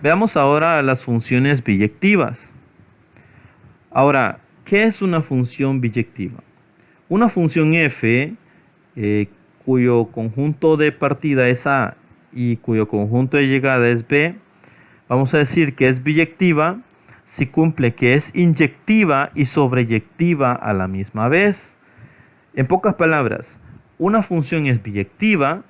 Veamos ahora las funciones biyectivas. Ahora, ¿qué es una función biyectiva? Una función f cuyo conjunto de partida es a y cuyo conjunto de llegada es b, vamos a decir que es biyectiva si cumple que es inyectiva y sobreyectiva a la misma vez. En pocas palabras, una función es biyectiva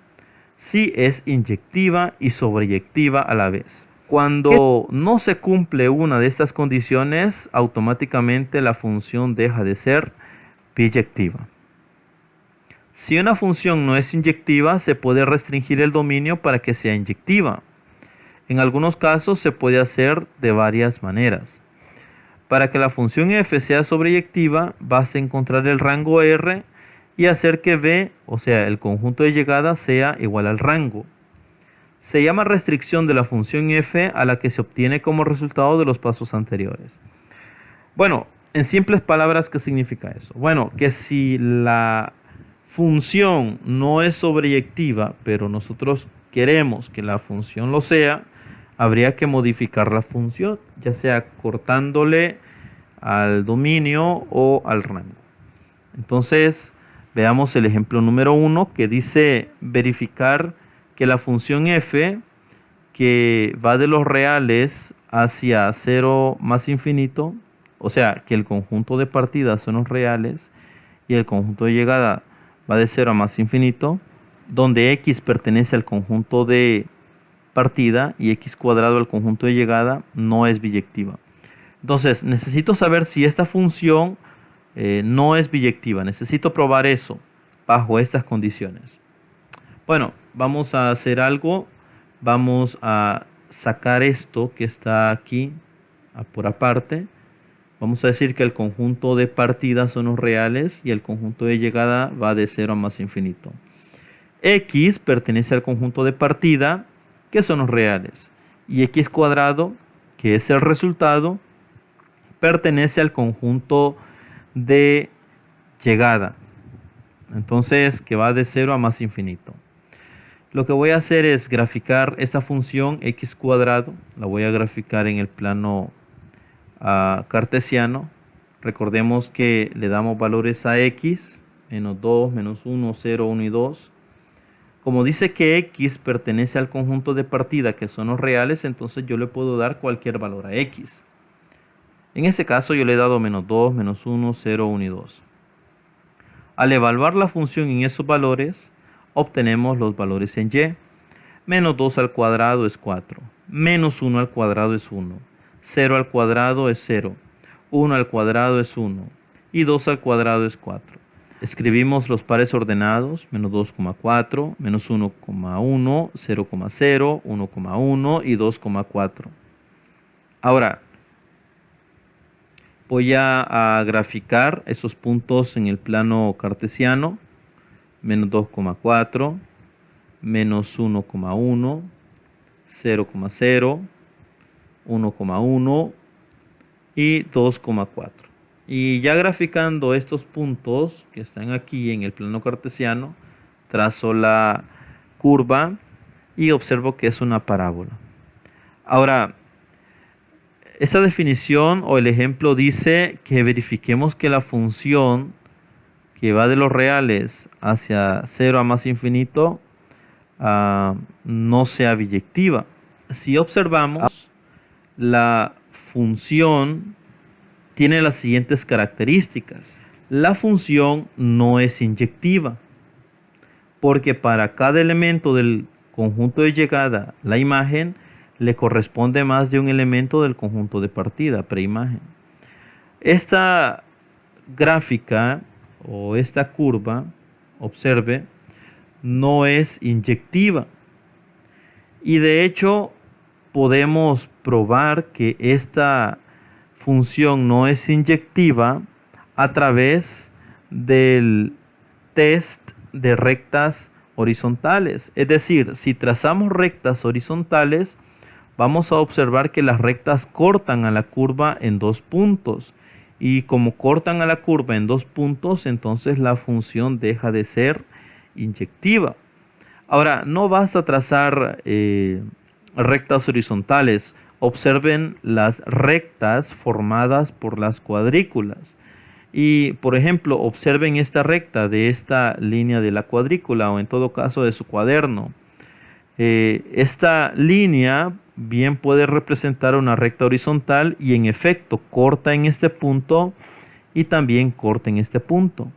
si es inyectiva y sobreyectiva a la vez. Cuando no se cumple una de estas condiciones, automáticamente la función deja de ser biyectiva. Si una función no es inyectiva, se puede restringir el dominio para que sea inyectiva. En algunos casos se puede hacer de varias maneras. Para que la función f sea sobreyectiva, vas a encontrar el rango R y hacer que B, o sea, el conjunto de llegada, sea igual al rango. Se llama restricción de la función f a la que se obtiene como resultado de los pasos anteriores. Bueno, en simples palabras, ¿qué significa eso? Bueno, que si la función no es sobreyectiva, pero nosotros queremos que la función lo sea, habría que modificar la función, ya sea cortándole al dominio o al rango. Entonces, veamos el ejemplo número 1 que dice verificar que la función f, que va de los reales hacia 0 más infinito, o sea, que el conjunto de partida son los reales y el conjunto de llegada va de 0 a más infinito, donde x pertenece al conjunto de partida y x cuadrado al conjunto de llegada, no es biyectiva. Entonces, necesito saber si esta función no es biyectiva. Necesito probar eso bajo estas condiciones. Bueno, vamos a hacer algo. Vamos a sacar esto que está aquí por aparte. Vamos a decir que el conjunto de partida son los reales y el conjunto de llegada va de 0 a más infinito. X pertenece al conjunto de partida, que son los reales, y x cuadrado, que es el resultado, pertenece al conjunto de llegada. Entonces, que va de 0 a más infinito. Lo que voy a hacer es graficar esta función x cuadrado. La voy a graficar en el plano cartesiano. Recordemos que le damos valores a x, menos 2, menos 1, 0, 1 y 2. Como dice que x pertenece al conjunto de partida, que son los reales, entonces yo le puedo dar cualquier valor a x. En este caso yo le he dado menos 2, menos 1, 0, 1 y 2. Al evaluar la función en esos valores, obtenemos los valores en y. Menos 2 al cuadrado es 4. Menos 1 al cuadrado es 1. 0 al cuadrado es 0. 1 al cuadrado es 1. Y 2 al cuadrado es 4. Escribimos los pares ordenados, menos 2,4, menos 1,1, 0,0, 1,1 y 2,4. Ahora, voy a graficar esos puntos en el plano cartesiano. Menos 2,4, menos 1,1, 0,0, 1,1 y 2,4. Y ya graficando estos puntos que están aquí en el plano cartesiano, trazo la curva y observo que es una parábola. Ahora, esa definición o el ejemplo dice que verifiquemos que la función que va de los reales hacia 0 a más infinito no sea biyectiva. Si observamos, la función tiene las siguientes características. La función no es inyectiva, porque para cada elemento del conjunto de llegada, la imagen, le corresponde más de un elemento del conjunto de partida, preimagen. Esta gráfica o esta curva, observe, no es inyectiva. Y de hecho, podemos probar que esta función no es inyectiva a través del test de rectas horizontales. Es decir, si trazamos rectas horizontales, vamos a observar que las rectas cortan a la curva en 2 puntos. Y como cortan a la curva en 2 puntos, entonces la función deja de ser inyectiva. Ahora, no basta trazar rectas horizontales observen las rectas formadas por las cuadrículas. Y, por ejemplo, observen esta recta de esta línea de la cuadrícula o en todo caso de su cuaderno. Esta línea bien puede representar una recta horizontal y en efecto corta en este punto y también corta en este punto.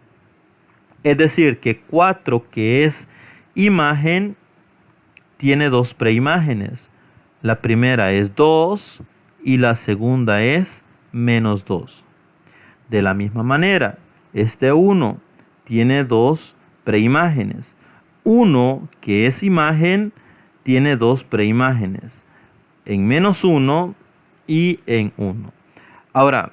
Es decir, que 4, que es imagen, tiene dos preimágenes. La primera es 2 y la segunda es menos 2. De la misma manera, este 1 tiene dos preimágenes. 1, que es imagen, tiene dos preimágenes, en menos 1 y en 1. Ahora,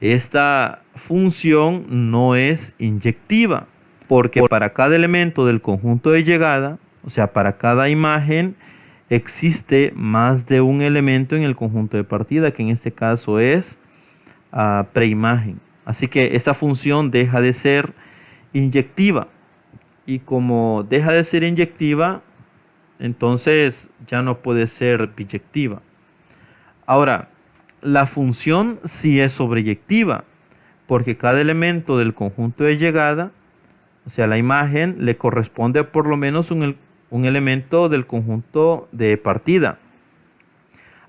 esta función no es inyectiva, porque para cada elemento del conjunto de llegada, o sea, para cada imagen, existe más de un elemento en el conjunto de partida, que en este caso es preimagen. Así que esta función deja de ser inyectiva. Y como deja de ser inyectiva, entonces ya no puede ser biyectiva. Ahora, la función sí es sobreyectiva, porque cada elemento del conjunto de llegada, o sea, la imagen, le corresponde por lo menos un elemento del conjunto de partida.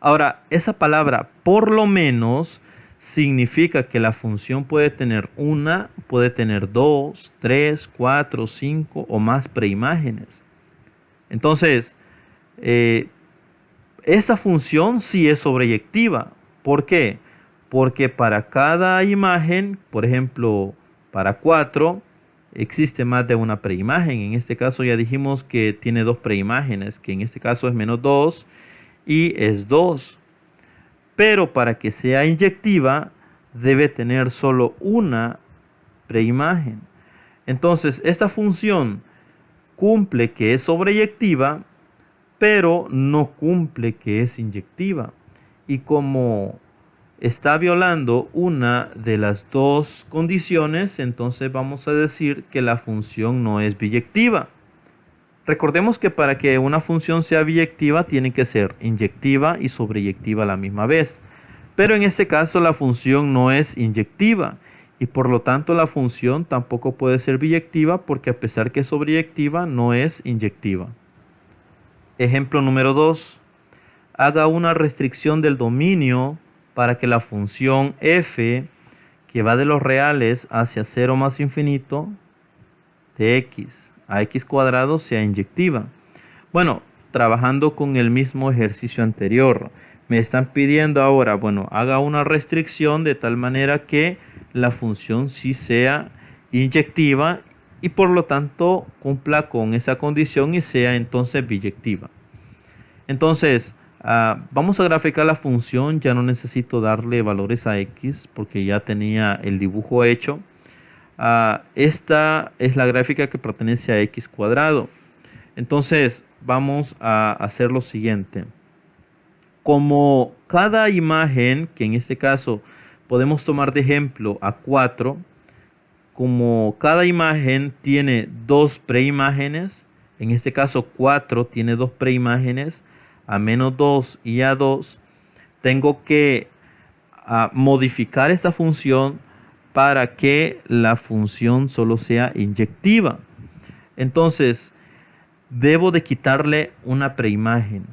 Ahora, esa palabra por lo menos significa que la función puede tener una, puede tener 2, 3, 4, 5 o más preimágenes. Entonces, esta función sí es sobreyectiva. ¿Por qué? Porque para cada imagen, por ejemplo, para 4, existe más de una preimagen. En este caso ya dijimos que tiene dos preimágenes, que en este caso es menos 2 y es 2. Pero para que sea inyectiva, debe tener solo una preimagen. Entonces, esta función cumple que es sobreyectiva, pero no cumple que es inyectiva. Y como está violando una de las dos condiciones, entonces vamos a decir que la función no es biyectiva. Recordemos que para que una función sea biyectiva tiene que ser inyectiva y sobreyectiva a la misma vez. Pero en este caso la función no es inyectiva y por lo tanto la función tampoco puede ser biyectiva porque a pesar que es sobreyectiva no es inyectiva. Ejemplo número 2. Haga una restricción del dominio para que la función f, que va de los reales hacia 0 más infinito, de x a x cuadrado, sea inyectiva. Bueno, trabajando con el mismo ejercicio anterior, me están pidiendo ahora, bueno, haga una restricción de tal manera que la función sí sea inyectiva y por lo tanto cumpla con esa condición y sea entonces biyectiva. Entonces, vamos a graficar la función. Ya no necesito darle valores a x porque ya tenía el dibujo hecho. Esta es la gráfica que pertenece a x cuadrado. Entonces vamos a hacer lo siguiente. Como cada imagen, que en este caso podemos tomar de ejemplo a 4, como cada imagen tiene dos preimágenes, en este caso 4 tiene dos preimágenes, a menos 2 y a 2, tengo que modificar esta función para que la función solo sea inyectiva. Entonces, debo de quitarle una preimagen.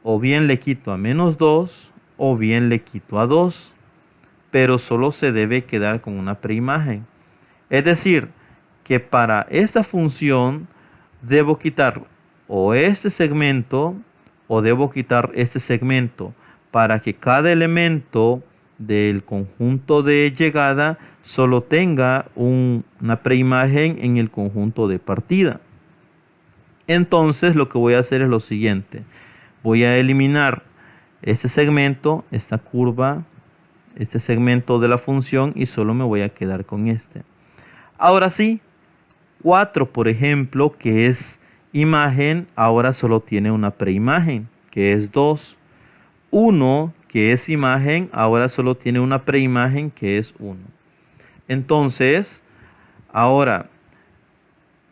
O bien le quito a menos 2 o bien le quito a 2. Pero solo se debe quedar con una preimagen. Es decir, que para esta función debo quitar o este segmento o debo quitar este segmento para que cada elemento del conjunto de llegada solo tenga una preimagen en el conjunto de partida. Entonces lo que voy a hacer es lo siguiente. Voy a eliminar este segmento, esta curva, este segmento de la función y solo me voy a quedar con este. Ahora sí, 4, por ejemplo, que es imagen, ahora solo tiene una preimagen, que es 2. 1, que es imagen, ahora solo tiene una preimagen, que es 1. Entonces, ahora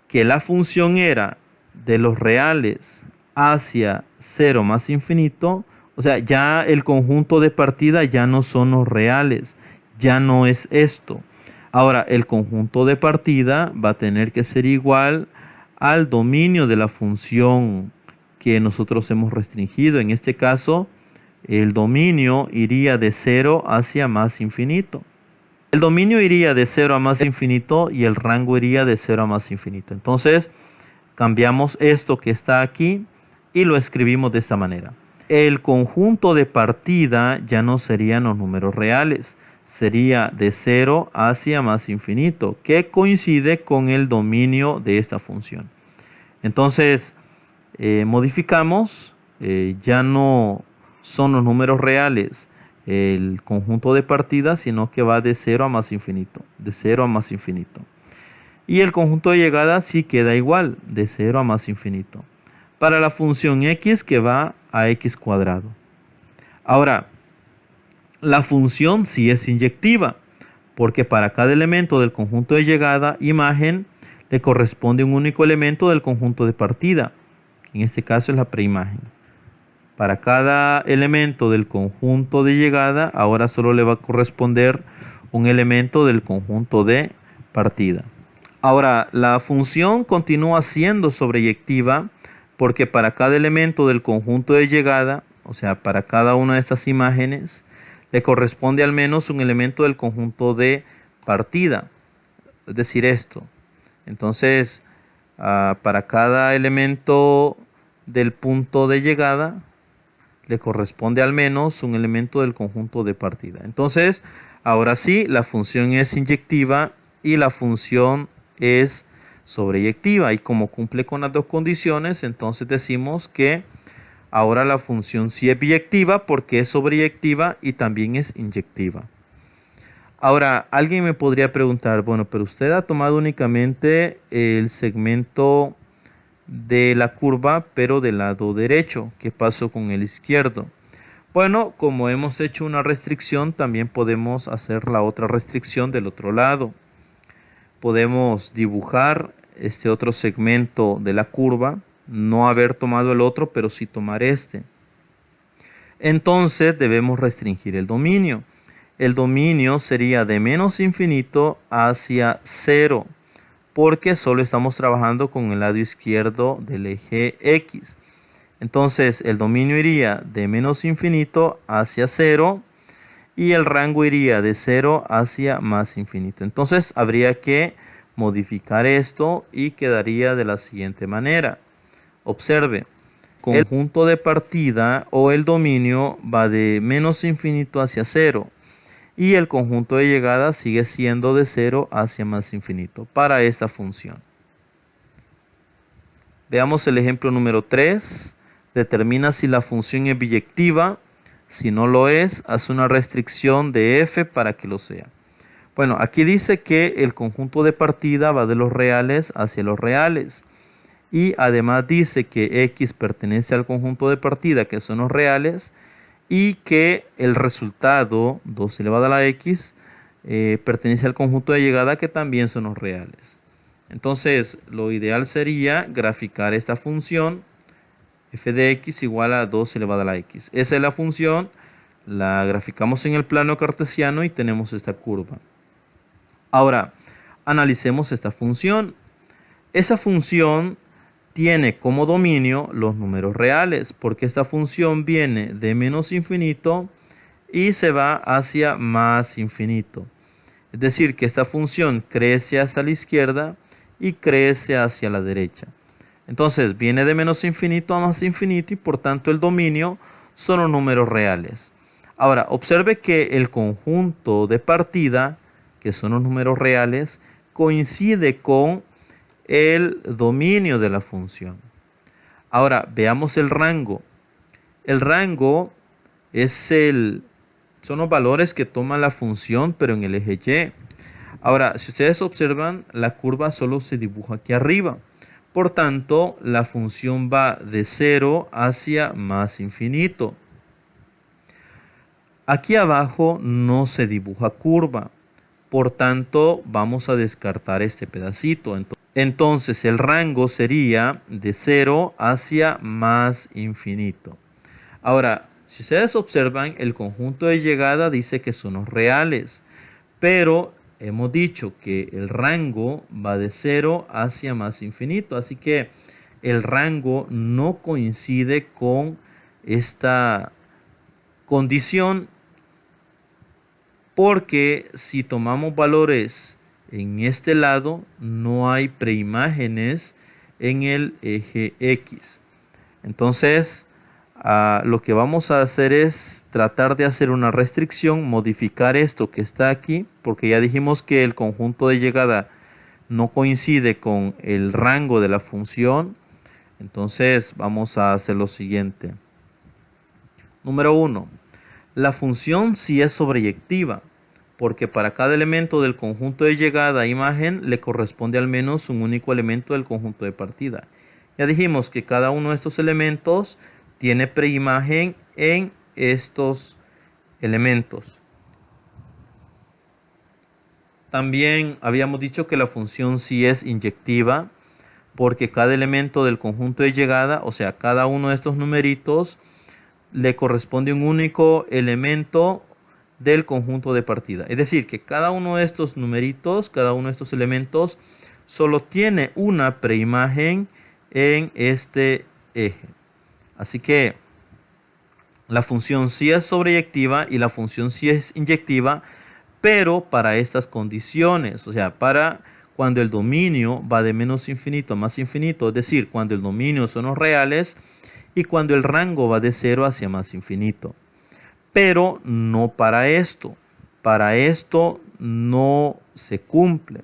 que la función era de los reales hacia 0 más infinito, O sea, ya el conjunto de partida ya no son los reales, ya no es esto. Ahora, el conjunto de partida va a tener que ser igual al dominio de la función que nosotros hemos restringido. En este caso, el dominio iría de 0 hacia más infinito. El dominio iría de 0 a más infinito y el rango iría de 0 a más infinito. Entonces, cambiamos esto que está aquí y lo escribimos de esta manera. El conjunto de partida ya no serían los números reales, sería de 0 hacia más infinito, que coincide con el dominio de esta función. Entonces, modificamos, ya no son los números reales el conjunto de partida, sino que va de 0 a más infinito, de 0 a más infinito. Y el conjunto de llegada sí queda igual, de 0 a más infinito. Para la función x que va a x cuadrado. Ahora, la función sí es inyectiva, porque para cada elemento del conjunto de llegada, imagen, le corresponde un único elemento del conjunto de partida. En este caso es la preimagen. Para cada elemento del conjunto de llegada, ahora solo le va a corresponder un elemento del conjunto de partida. Ahora, la función continúa siendo sobreyectiva porque para cada elemento del conjunto de llegada, o sea, para cada una de estas imágenes, le corresponde al menos un elemento del conjunto de partida. Es decir, esto. Entonces, para cada elemento del punto de llegada, le corresponde al menos un elemento del conjunto de partida. Entonces, ahora sí, la función es inyectiva y la función es sobreyectiva. Y como cumple con las dos condiciones, entonces decimos que ahora la función sí es biyectiva porque es sobreyectiva y también es inyectiva. Ahora, alguien me podría preguntar, bueno, pero usted ha tomado únicamente el segmento de la curva, pero del lado derecho. ¿Qué pasó con el izquierdo? Bueno, como hemos hecho una restricción, también podemos hacer la otra restricción del otro lado. Podemos dibujar este otro segmento de la curva, no haber tomado el otro, pero sí tomar este. Entonces debemos restringir el dominio. El dominio sería de menos infinito hacia 0. Porque solo estamos trabajando con el lado izquierdo del eje X. Entonces el dominio iría de menos infinito hacia 0 y el rango iría de 0 hacia más infinito. Entonces habría que modificar esto y quedaría de la siguiente manera. Observe, el conjunto de partida o el dominio va de menos infinito hacia 0. Y el conjunto de llegada sigue siendo de 0 hacia más infinito para esta función. Veamos el ejemplo número 3. Determina si la función es biyectiva. Si no lo es, haz una restricción de f para que lo sea. Bueno, aquí dice que el conjunto de partida va de los reales hacia los reales. Y además dice que x pertenece al conjunto de partida, que son los reales, y que el resultado 2 elevado a la x pertenece al conjunto de llegada, que también son los reales. Entonces, lo ideal sería graficar esta función f de x igual a 2 elevado a la x. Esa es la función, la graficamos en el plano cartesiano y tenemos esta curva. Ahora, analicemos esta función. Esa función tiene como dominio los números reales, porque esta función viene de menos infinito y se va hacia más infinito. Es decir, que esta función crece hacia la izquierda y crece hacia la derecha. Entonces viene de menos infinito a más infinito y por tanto el dominio son los números reales. Ahora, observe que el conjunto de partida, que son los números reales, coincide con el dominio de la función. Ahora, veamos el rango. El rango son los valores que toma la función, pero en el eje Y. Ahora, si ustedes observan, la curva solo se dibuja aquí arriba. Por tanto, la función va de 0 hacia más infinito. Aquí abajo no se dibuja curva. Por tanto, vamos a descartar este pedacito. Entonces, el rango sería de 0 hacia más infinito. Ahora, Si ustedes observan, el conjunto de llegada dice que son los reales, pero hemos dicho que el rango va de 0 hacia más infinito, así que el rango no coincide con esta condición, porque si tomamos valores en este lado, no hay preimágenes en el eje X. Entonces, lo que vamos a hacer es tratar de hacer una restricción, modificar esto que está aquí, porque ya dijimos que el conjunto de llegada no coincide con el rango de la función. Entonces vamos a hacer lo siguiente. Número 1. La función sí es sobreyectiva, porque para cada elemento del conjunto de llegada a imagen le corresponde al menos un único elemento del conjunto de partida. Ya dijimos que cada uno de estos elementos tiene preimagen en estos elementos. También habíamos dicho que la función sí es inyectiva, porque cada elemento del conjunto de llegada, o sea, cada uno de estos numeritos, le corresponde un único elemento del conjunto de partida. Es decir, que cada uno de estos numeritos, cada uno de estos elementos, solo tiene una preimagen en este eje. Así que la función sí es sobreyectiva y la función sí es inyectiva, pero para estas condiciones, o sea, para cuando el dominio va de menos infinito a más infinito, es decir, cuando el dominio son los reales y cuando el rango va de 0 hacia más infinito. Pero no para esto. Para esto no se cumple,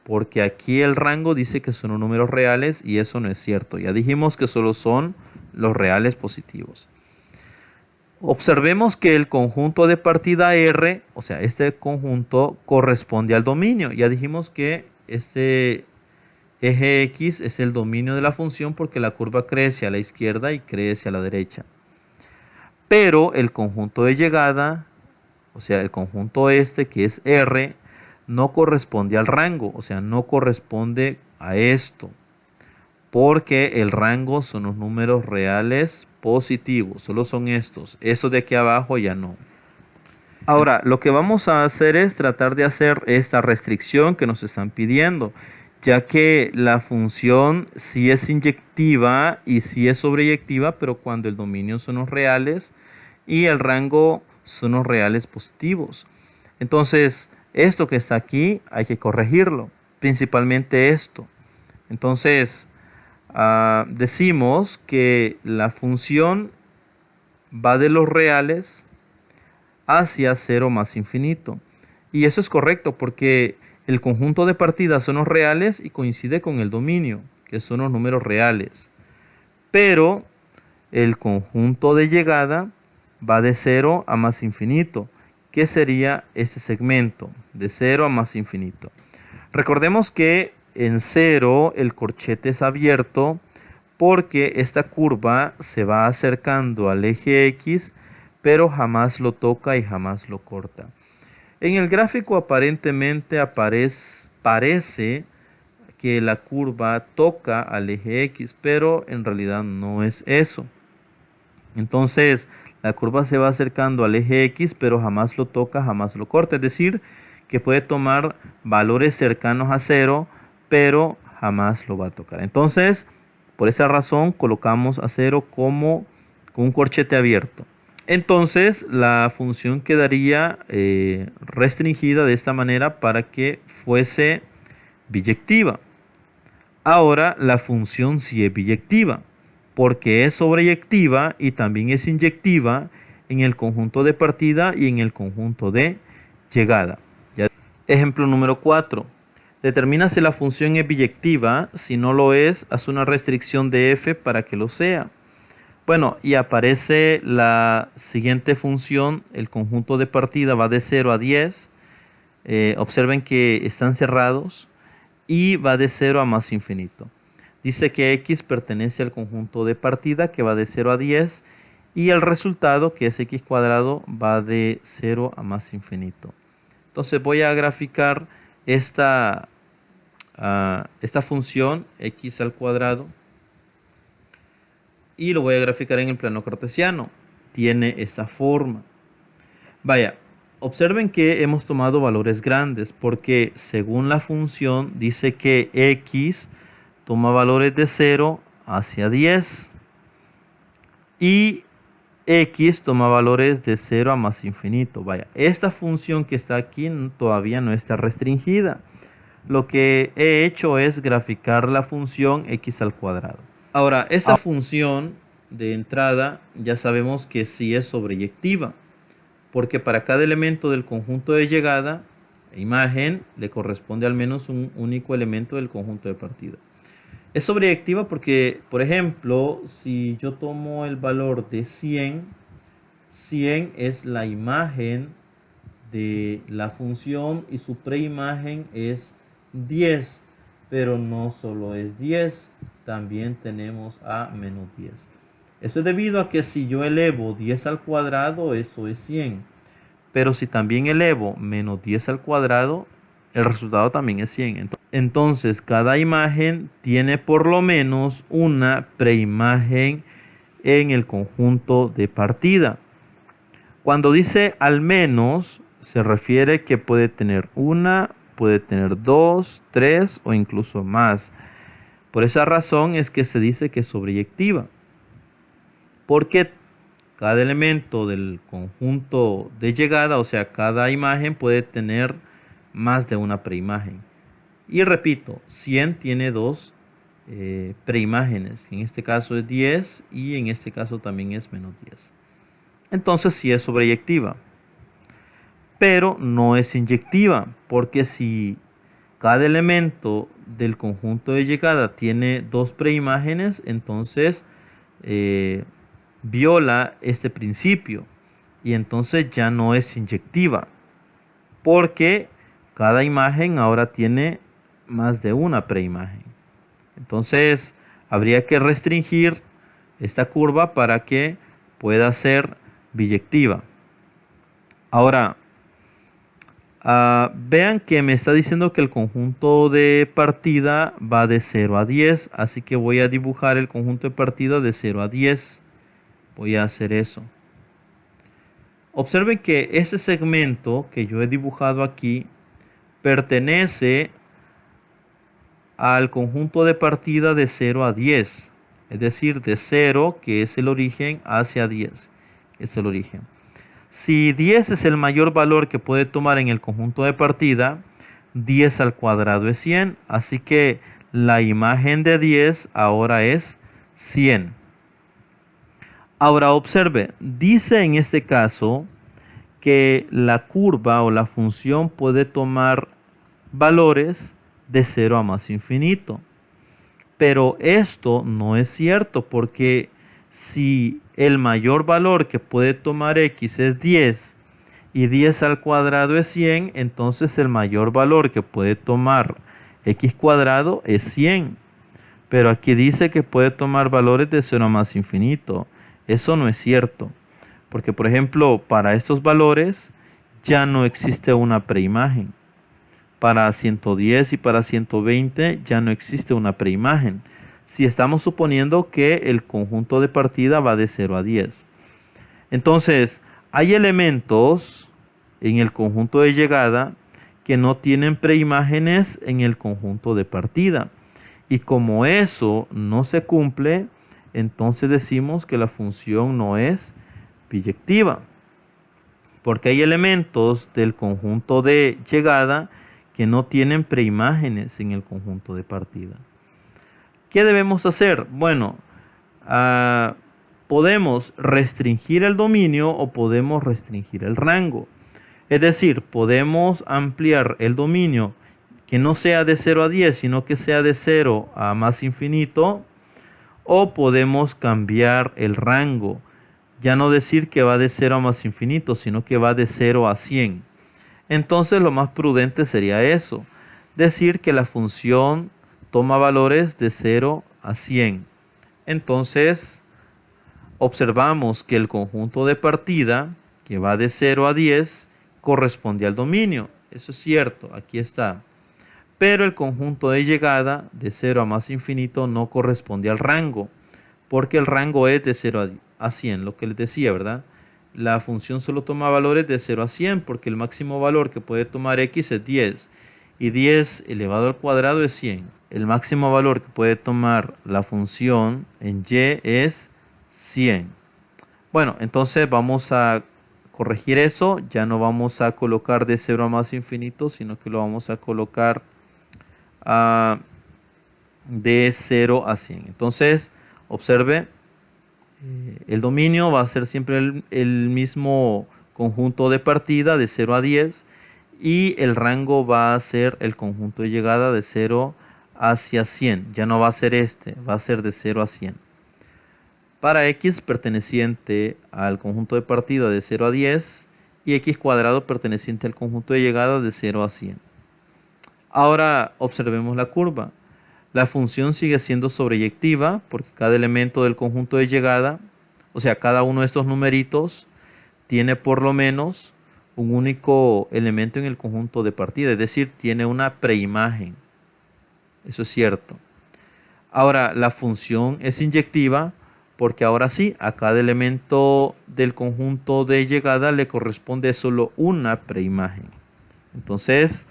porque aquí el rango dice que son los números reales y eso no es cierto. Ya dijimos que solo son los reales positivos. Observemos que el conjunto de partida R, o sea, este conjunto corresponde al dominio. Ya dijimos que este eje X es el dominio de la función porque la curva crece a la izquierda y crece a la derecha. Pero el conjunto de llegada, o sea, el conjunto este que es R, no corresponde al rango, o sea, no corresponde a esto, porque el rango son los números reales positivos, solo son estos. Esos de aquí abajo ya no. Ahora, lo que vamos a hacer es tratar de hacer esta restricción que nos están pidiendo, ya que la función sí es inyectiva y sí es sobreyectiva, pero cuando el dominio son los reales y el rango son los reales positivos. Entonces, esto que está aquí hay que corregirlo, principalmente esto. Entonces, decimos que la función va de los reales hacia 0 más infinito. Y eso es correcto porque el conjunto de partidas son los reales y coincide con el dominio, que son los números reales. Pero el conjunto de llegada va de 0 a más infinito, que sería este segmento, de 0 a más infinito. Recordemos que en 0 el corchete es abierto porque esta curva se va acercando al eje X, pero jamás lo toca y jamás lo corta. En el gráfico aparentemente parece que la curva toca al eje X, pero en realidad no es eso. Entonces, la curva se va acercando al eje X, pero jamás lo toca, jamás lo corta. Es decir, que puede tomar valores cercanos a 0, pero jamás lo va a tocar. Entonces, por esa razón, colocamos a 0 como con un corchete abierto. Entonces, la función quedaría restringida de esta manera para que fuese biyectiva. Ahora, la función sí es biyectiva, porque es sobreyectiva y también es inyectiva en el conjunto de partida y en el conjunto de llegada. Ejemplo número 4. Determina si la función es biyectiva. Si no lo es, haz una restricción de f para que lo sea. Bueno, y aparece la siguiente función. El conjunto de partida va de 0 a 10. Observen que están cerrados. Y va de 0 a más infinito. Dice que x pertenece al conjunto de partida que va de 0 a 10. Y el resultado, que es x cuadrado, va de 0 a más infinito. Entonces voy a graficar esta función x² y lo voy a graficar en el plano cartesiano. tiene esta forma. Vaya, observen que hemos tomado valores grandes porque según la función dice que x toma valores de 0 hacia 10 y x toma valores de 0 a más infinito. Vaya, esta función que está aquí todavía no está restringida. Lo que he hecho es graficar la función x al cuadrado. Ahora, esa función de entrada ya sabemos que sí es sobreyectiva, porque para cada elemento del conjunto de llegada, imagen, le corresponde al menos un único elemento del conjunto de partida. Es sobreyectiva porque, por ejemplo, si yo tomo el valor de 100, 100 es la imagen de la función y su preimagen es 10, pero no solo es 10, también tenemos a menos 10. Eso es debido a que si yo elevo 10 al cuadrado, eso es 100. Pero si también elevo menos 10 al cuadrado, el resultado también es 100. Entonces, cada imagen tiene por lo menos una preimagen en el conjunto de partida. Cuando dice al menos, se refiere que puede tener una, puede tener 2, 3 o incluso más. Por esa razón es que se dice que es sobreyectiva. Porque cada elemento del conjunto de llegada, o sea, cada imagen puede tener más de una preimagen. Y repito, 100 tiene dos preimágenes. En este caso es 10 y en este caso también es menos 10. Entonces sí es sobreyectiva. Pero no es inyectiva, porque si cada elemento del conjunto de llegada tiene dos preimágenes, entonces viola este principio y entonces ya no es inyectiva, porque cada imagen ahora tiene más de una preimagen. Entonces habría que restringir esta curva para que pueda ser biyectiva. Ahora, vean que me está diciendo que el conjunto de partida va de 0 a 10, así que voy a dibujar el conjunto de partida de 0 a 10. Voy a hacer eso. Observen que ese segmento que yo he dibujado aquí pertenece al conjunto de partida de 0 a 10. Es decir, de 0, que es el origen, hacia 10, que es el origen. Si 10 es el mayor valor que puede tomar en el conjunto de partida, 10 al cuadrado es 100. Así que la imagen de 10 ahora es 100. Ahora observe, dice en este caso que la curva o la función puede tomar valores de 0 a más infinito. Pero esto no es cierto, porque si el mayor valor que puede tomar x es 10 y 10 al cuadrado es 100, entonces el mayor valor que puede tomar x cuadrado es 100. Pero aquí dice que puede tomar valores de 0 a más infinito. Eso no es cierto, porque por ejemplo, para estos valores ya no existe una preimagen. Para 110 y para 120 ya no existe una preimagen, si estamos suponiendo que el conjunto de partida va de 0 a 10. Entonces, hay elementos en el conjunto de llegada que no tienen preimágenes en el conjunto de partida. Y como eso no se cumple, entonces decimos que la función no es biyectiva. Porque hay elementos del conjunto de llegada que no tienen preimágenes en el conjunto de partida. ¿Qué debemos hacer? Bueno, podemos restringir el dominio o podemos restringir el rango. Es decir, podemos ampliar el dominio que no sea de 0 a 10, sino que sea de 0 a más infinito, o podemos cambiar el rango. Ya no decir que va de 0 a más infinito, sino que va de 0 a 100. Entonces lo más prudente sería eso, decir que la función toma valores de 0 a 100. Entonces observamos que el conjunto de partida, que va de 0 a 10, corresponde al dominio. Eso es cierto, aquí está. Pero el conjunto de llegada de 0 a más infinito no corresponde al rango, porque el rango es de 0 a 100, lo que les decía, ¿verdad? La función solo toma valores de 0 a 100 porque el máximo valor que puede tomar x es 10 y 10 elevado al cuadrado es 100. El máximo valor que puede tomar la función en y es 100. Bueno, entonces vamos a corregir eso. Ya no vamos a colocar de 0 a más infinito, sino que lo vamos a colocar de 0 a 100. Entonces, observe, el dominio va a ser siempre el mismo conjunto de partida de 0 a 10 y el rango va a ser el conjunto de llegada de 0 hacia 100. Ya no va a ser este, va a ser de 0 a 100. Para x perteneciente al conjunto de partida de 0 a 10 y x cuadrado perteneciente al conjunto de llegada de 0 a 100. Ahora observemos la curva. La función sigue siendo sobreyectiva porque cada elemento del conjunto de llegada, o sea, cada uno de estos numeritos, tiene por lo menos un único elemento en el conjunto de partida, es decir, tiene una preimagen. Eso es cierto. Ahora, la función es inyectiva porque ahora sí, a cada elemento del conjunto de llegada le corresponde solo una preimagen. Entonces,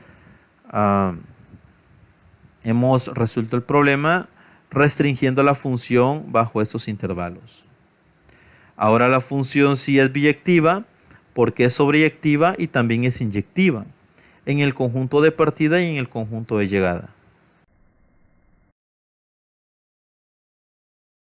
hemos resuelto el problema restringiendo la función bajo estos intervalos. Ahora la función sí es biyectiva porque es sobreyectiva y también es inyectiva en el conjunto de partida y en el conjunto de llegada.